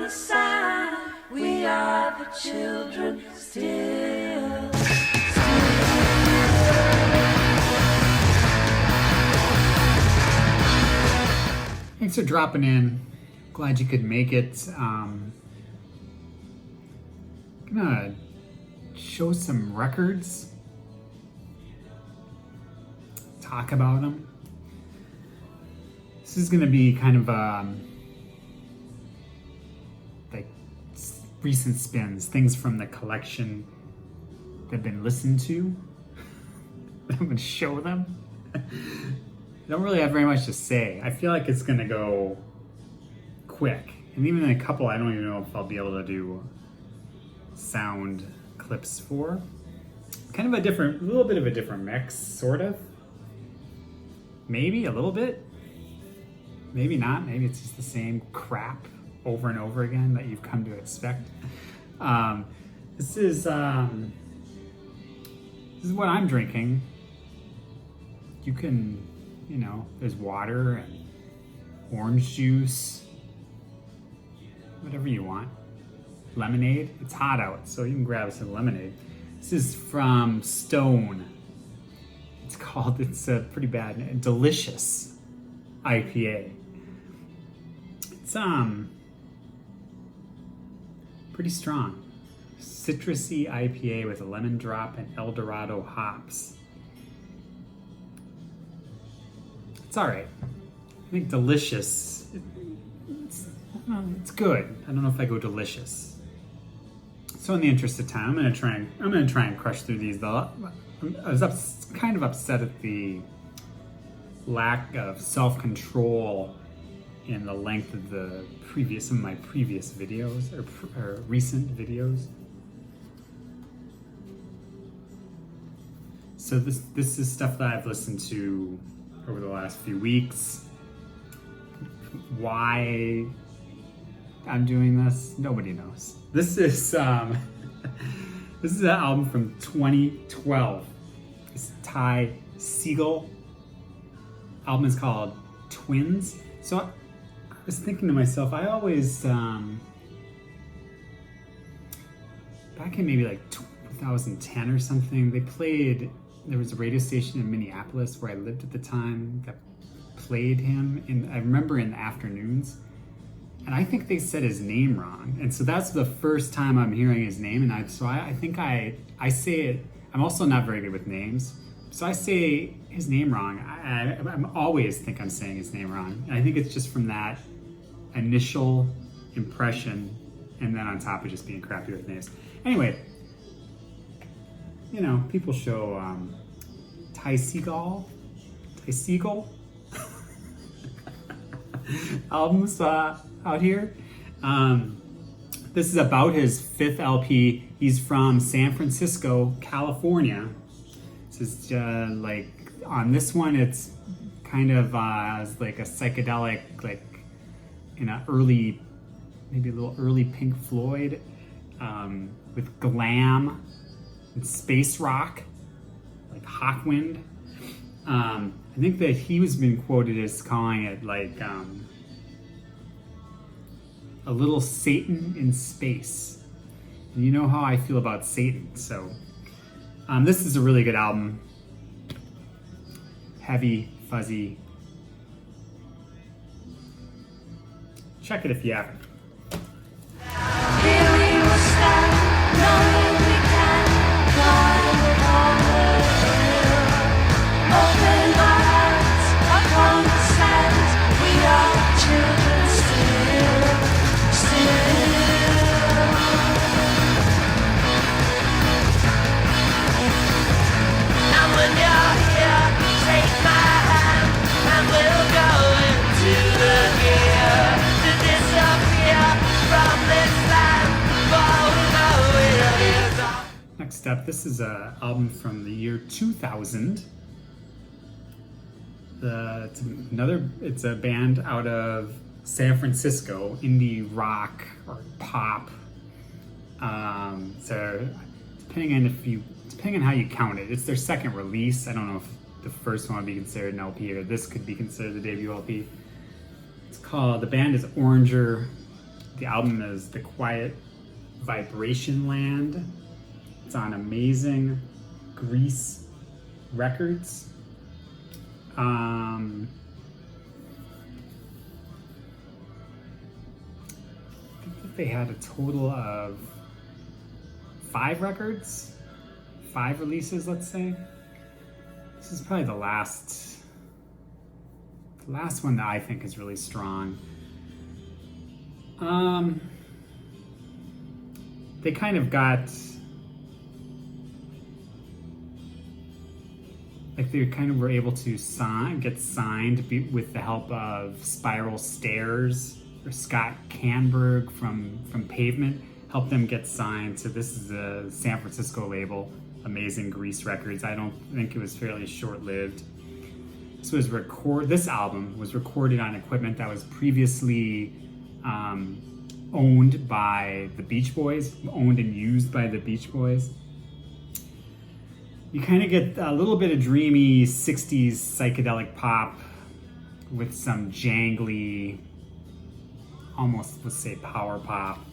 the sand. We are the children still. Thanks for dropping in. Glad you could make it. Gonna show some records, talk about them. This is gonna be kind of like recent spins, things from the collection that have been listened to. I'm gonna show them. I don't really have very much to say. I feel like it's gonna go quick, and even in a couple, I don't even know if I'll be able to do sound clips for. Kind of a little bit of a different mix, sort of. Maybe a little bit. Maybe not. Maybe it's just the same crap over and over again that you've come to expect. This is what I'm drinking. You can, there's water and orange juice, whatever you want. Lemonade. It's hot out, so you can grab some lemonade. This is from Stone. It's a pretty bad name. Delicious IPA. It's pretty strong. Citrusy IPA with a lemon drop and Eldorado hops. It's all right. I think delicious. It's good. I don't know if I go delicious. So in the interest of time, I'm gonna try and crush through these. Though I was kind of upset at the lack of self-control in the length of some of my previous videos or recent videos. So this is stuff that I've listened to over the last few weeks. Why I'm doing this, nobody knows. This is an album from 2012. It's Ty Segall. Album is called Twins. So I was thinking to myself, I always back in maybe like 2010 or something, there was a radio station in Minneapolis where I lived at the time that played him, I remember in the afternoons, and I think they said his name wrong, and so that's the first time I'm hearing his name, and I think I say it. I'm also not very good with names, so I say his name wrong. I'm always think I'm saying his name wrong, and I think it's just from that initial impression, and then on top of just being crappy with names. Anyway, people show Ty Segall albums out here. This is about his 5th LP. He's from San Francisco, California. This is like on this one, it's kind of like a psychedelic, like in maybe a little early Pink Floyd, with glam and space rock, like Hawkwind. I think that he was been quoted as calling it like a little Satan in space. And you know how I feel about Satan, so this is a really good album. Heavy, fuzzy. Check it if you haven't. Here we will stand, knowing we can climb on the hill. Open our hands upon the sand. We are children still. And when you're here, take my hand, and we'll go into the gear to disappear from this land. For we know it is all. Next up, this is an album from the year 2000. It's a band out of San Francisco, indie rock or pop. So depending on how you count it, it's their second release. I don't know if the first one would be considered an LP or this could be considered the debut LP. The band is Oranger. The album is The Quiet Vibration Land. It's on Amazing Grease Records. I think that they had a total of 5 records, 5 releases, let's say. This is probably the last one that I think is really strong. They kind of got, like they kind of were able to get signed with the help of Spiral Stairs, or Scott Canberg from Pavement helped them get signed. So this is a San Francisco label, Amazing Grease Records. I don't think it was fairly short-lived. This album was recorded on equipment that was previously owned by the Beach Boys, owned and used by the Beach Boys. You kind of get a little bit of dreamy 60s psychedelic pop with some jangly, almost, let's say, power pop,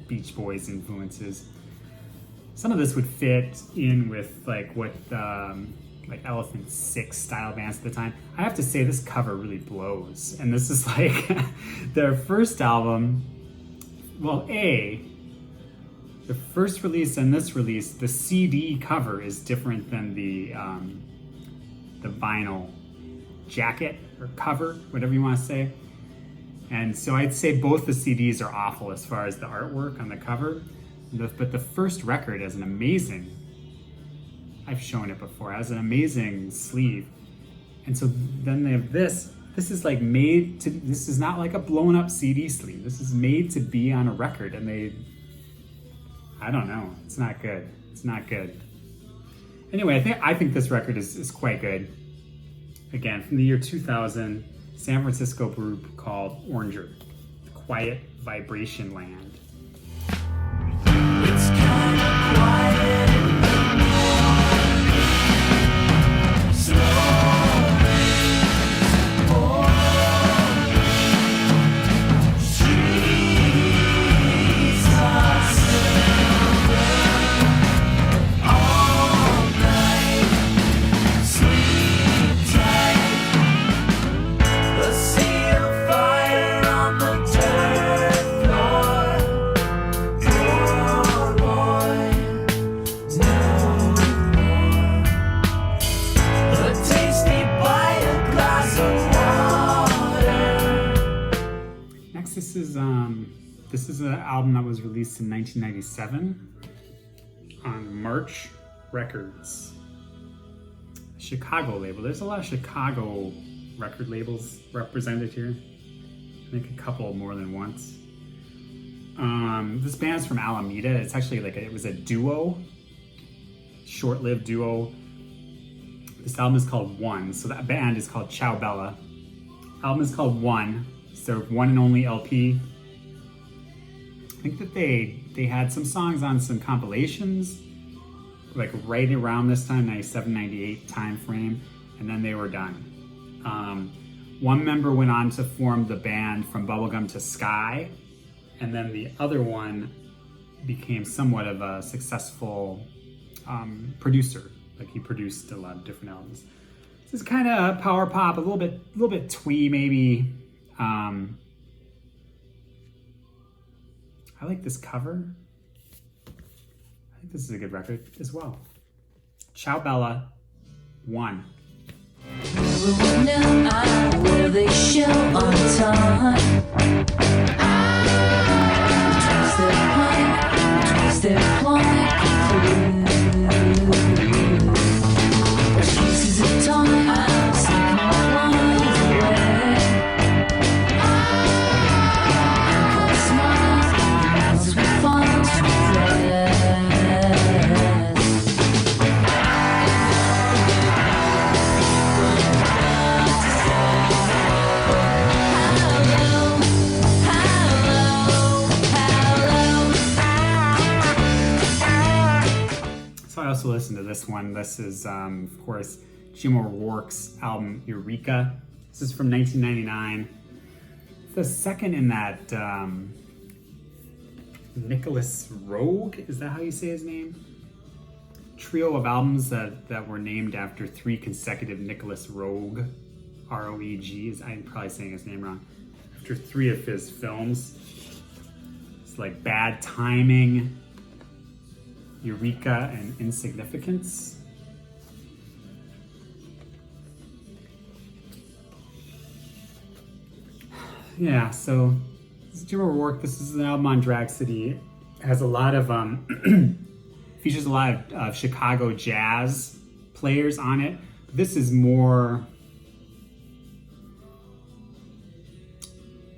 Beach Boys influences. Some of this would fit in with like what like Elephant Six style bands at the time. I have to say this cover really blows, and this is like their first album. Well, the first release and this release, the CD cover is different than the vinyl jacket or cover, whatever you want to say. And so I'd say both the CDs are awful as far as the artwork on the cover, but the first record is an amazing, I've shown it before, has an amazing sleeve. And so then they have this is like this is not like a blown up CD sleeve. This is made to be on a record, and I don't know, it's not good. It's not good. Anyway, I think this record is quite good. Again, from the year 2000, San Francisco group called Oranger, The Quiet Vibration Land. It's kind of quiet in the morning. Snow falls. Streets are silver. All night, sleep tight. A sea of fire on the dirt floor. Poor boy, no more. A tasty bite, a glass of water. Next, this is an album that was released in 1997 on March Records, Chicago label. There's a lot of Chicago record labels represented here. I think a couple more than once. This band's from Alameda. It's actually it was a duo, short-lived duo. This album is called One. So that band is called Ciao Bella. Album is called One. It's their one and only LP. I think that they had some songs on some compilations, like right around this time, 97, 98 time frame, and then they were done. One member went on to form the band From Bubblegum to Sky, and then the other one became somewhat of a successful producer. Like he produced a lot of different albums. This is kind of power pop, a little bit twee maybe. I like this cover. I think this is a good record as well. Ciao Bella, One. Will they show on time? Twist their point, twist their point through. Excuses of time, sneaking flies away. Cold smiles, mouths with fondness to regret. So I also listened to this one. This is, of course, Jim O'Rourke's album Eureka. This is from 1999. It's the second in that Nicholas Rogue, is that how you say his name? Trio of albums that were named after 3 consecutive Nicholas Rogue, R-O-E-G, I'm probably saying his name wrong, after 3 of his films. It's like Bad Timing, Eureka, and Insignificance. Yeah, so this is Jim O'Rourke. This is an album on Drag City. It has a lot of features a lot of Chicago jazz players on it. This is more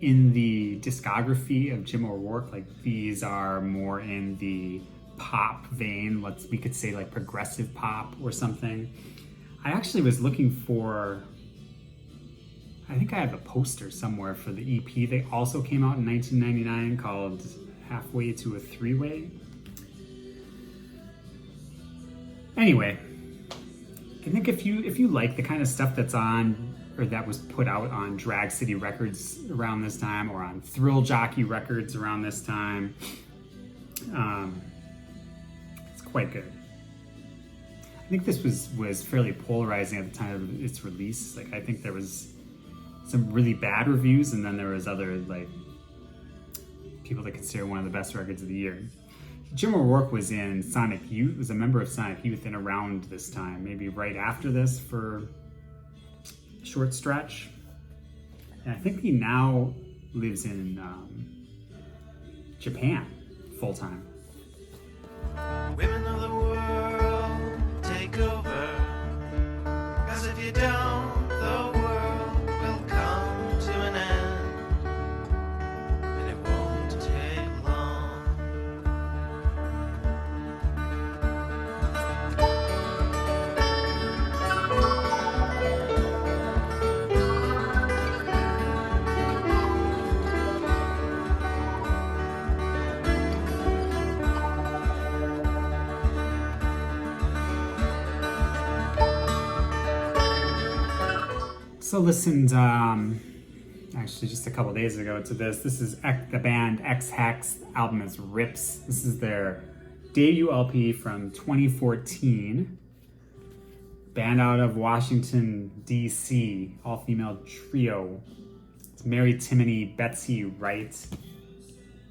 in the discography of Jim O'Rourke. Like, these are more in the pop vein. We could say like progressive pop or something. I actually was looking for, I think I have a poster somewhere for the EP. They also came out in 1999 called Halfway to a Three-Way. Anyway, I think if you like the kind of stuff that's on, or that was put out on Drag City Records around this time, or on Thrill Jockey Records around this time, it's quite good. I think this was fairly polarizing at the time of its release. Like, I think there was some really bad reviews, and then there was other like people that consider one of the best records of the year. Jim O'Rourke was in Sonic Youth, was a member of Sonic Youth in around this time, maybe right after this for a short stretch. And I think he now lives in Japan full time. Women of the world, take over. 'Cause if you don't, the world will come to an end. And it won't take long. So listened actually just a couple days ago to this. This is the band X-Hex. The album is Rips. This is their debut LP from 2014. Band out of Washington, D.C., all-female trio. It's Mary Timony, Betsy Wright,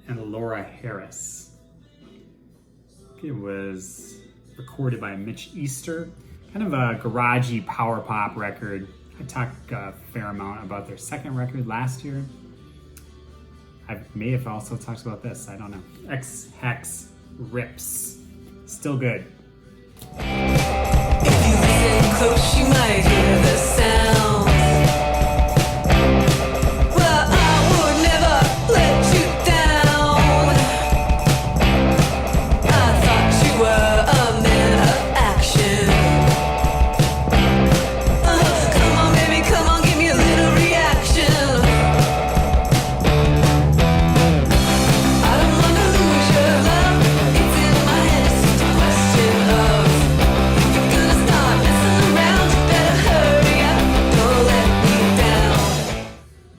and Laura Harris. It was recorded by Mitch Easter. Kind of a garagey power pop record. I talked a fair amount about their second record last year. I may have also talked about this, I don't know. X-Hex Rips. Still good. If you listen close, you might hear the sound. Well, I would never let you down. I thought you were a man of action. Come on, baby, come on, give me a little reaction. I don't wanna lose your love. It's in my head, it's just a question of if you're gonna start messing around, you better hurry up. Don't let me down.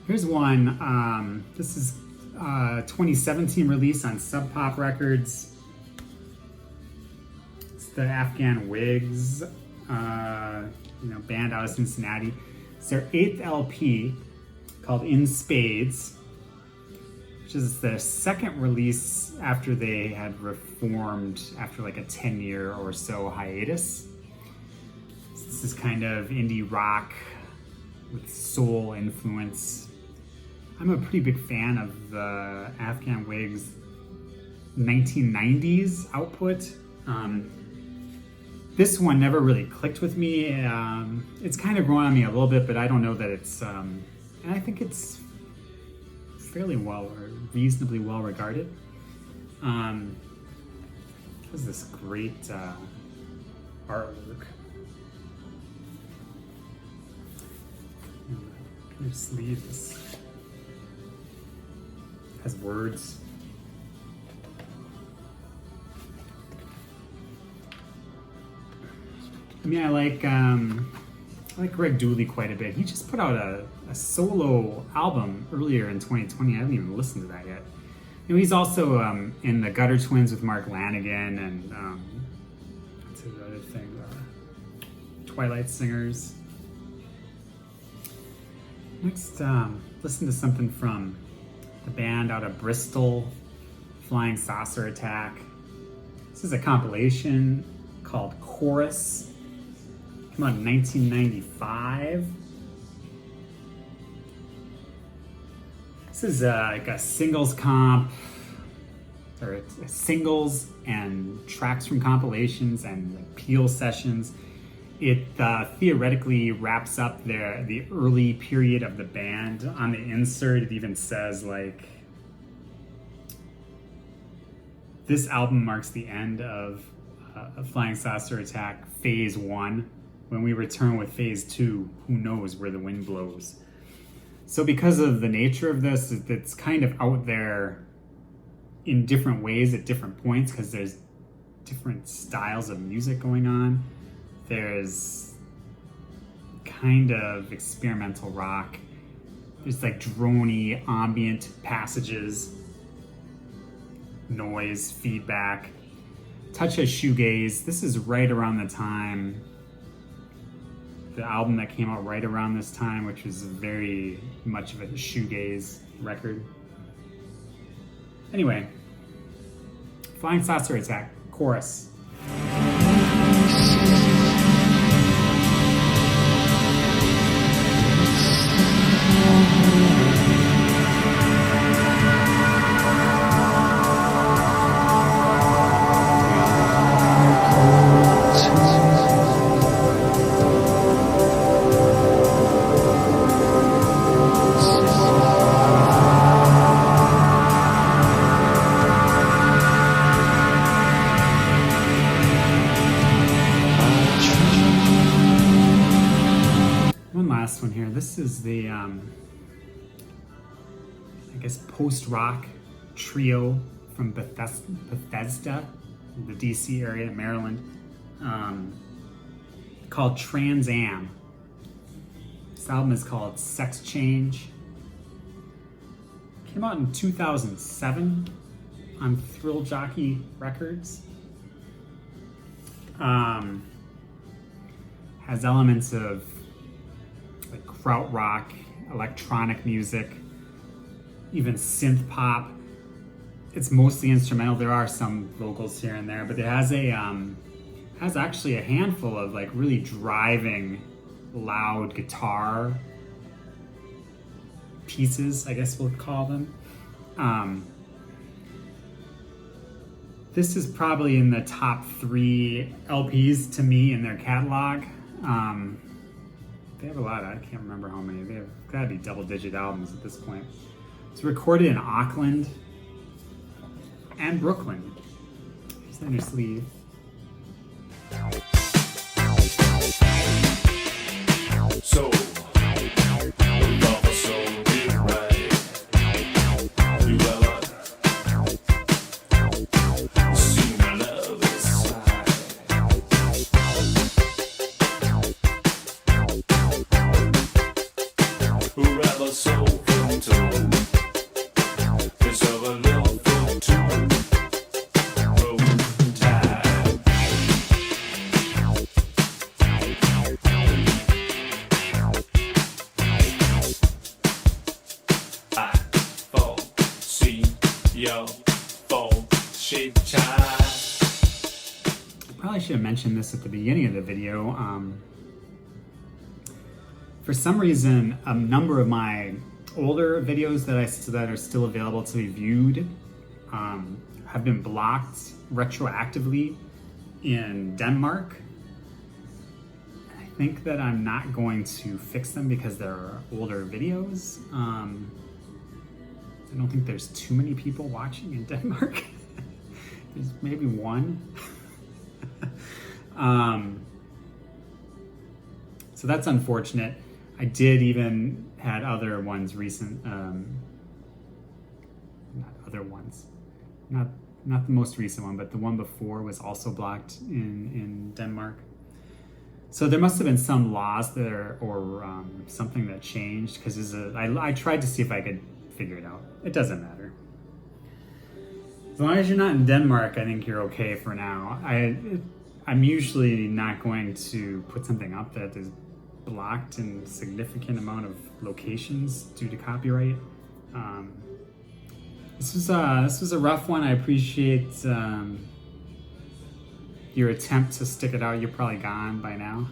Here's one. This is 2017 release on Sub Pop Records. It's the Afghan Whigs, band out of Cincinnati. It's their 8th LP called In Spades, which is their second release after they had reformed after like a 10-year or so hiatus. This is kind of indie rock with soul influence. I'm a pretty big fan of the Afghan Whigs 1990s output. This one never really clicked with me. It's kind of grown on me a little bit, but I don't know that it's, and I think it's fairly reasonably well regarded. This is this great artwork. Your sleeves has words. I mean, I like I like Greg Dooley quite a bit. He just put out a solo album earlier in 2020. I haven't even listened to that yet. You know, he's also in the Gutter Twins with Mark Lanigan and what's his other thing? Twilight Singers. Next, listen to something from the band out of Bristol, Flying Saucer Attack. This is a compilation called Chorus. Came out in 1995. This is like a singles comp, or it's singles and tracks from compilations and like Peel sessions. It theoretically wraps up the early period of the band. On the insert, it even says like, this album marks the end of Flying Saucer Attack Phase 1. When we return with Phase 2, who knows where the wind blows. So because of the nature of this, it's kind of out there in different ways at different points, because there's different styles of music going on. There's kind of experimental rock. There's like droney, ambient passages, noise, feedback, touch of shoegaze. This is right around the time, the album that came out right around this time, which was very much of a shoegaze record. Anyway, Flying Saucer Attack, Chorus. One here. This is the I guess post-rock trio from Bethesda, the DC area, Maryland, called Trans Am. This album is called Sex Change. Came out in 2007 on Thrill Jockey Records. Has elements of like krautrock, electronic music, even synth pop. It's mostly instrumental. There are some vocals here and there, but it has actually a handful of like really driving, loud guitar pieces, I guess we'll call them. This is probably in the top 3 LPs to me in their catalog. They have a lot. I can't remember how many. They have got to be double-digit albums at this point. It's recorded in Auckland and Brooklyn. Here's on your sleeve. So, love us so get right. You ever seen my love inside? Whoever so control is of a little foot too. Road tide. I fall, see your fall, shape child. Probably should have mentioned this at the beginning of the video. For some reason, a number of my older videos that are still available to be viewed have been blocked retroactively in Denmark. I think that I'm not going to fix them because they're older videos. I don't think there's too many people watching in Denmark. There's maybe one. So that's unfortunate. I did even had other ones recent, not the most recent one, but the one before was also blocked in Denmark. So there must have been some laws there or something that changed because I tried to see if I could figure it out. It doesn't matter. As long as you're not in Denmark, I think you're okay for now. I'm usually not going to put something up that is blocked in a significant amount of locations due to copyright. This was a rough one. I appreciate your attempt to stick it out. You're probably gone by now.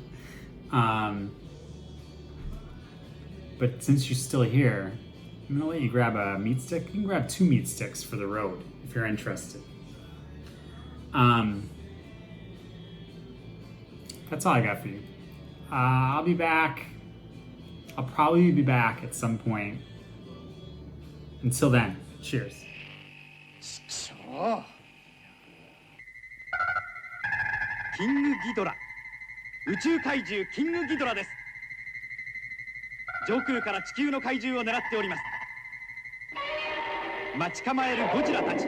But since you're still here, I'm gonna let you grab a meat stick. You can grab 2 meat sticks for the road if you're interested. That's all I got for you. I'll be back. I'll probably be back at some point. Until then, cheers. So キングギドラ、宇宙怪獣キングギドラです。上空から地球の怪獣を狙っております。待ち構えるゴジラたち。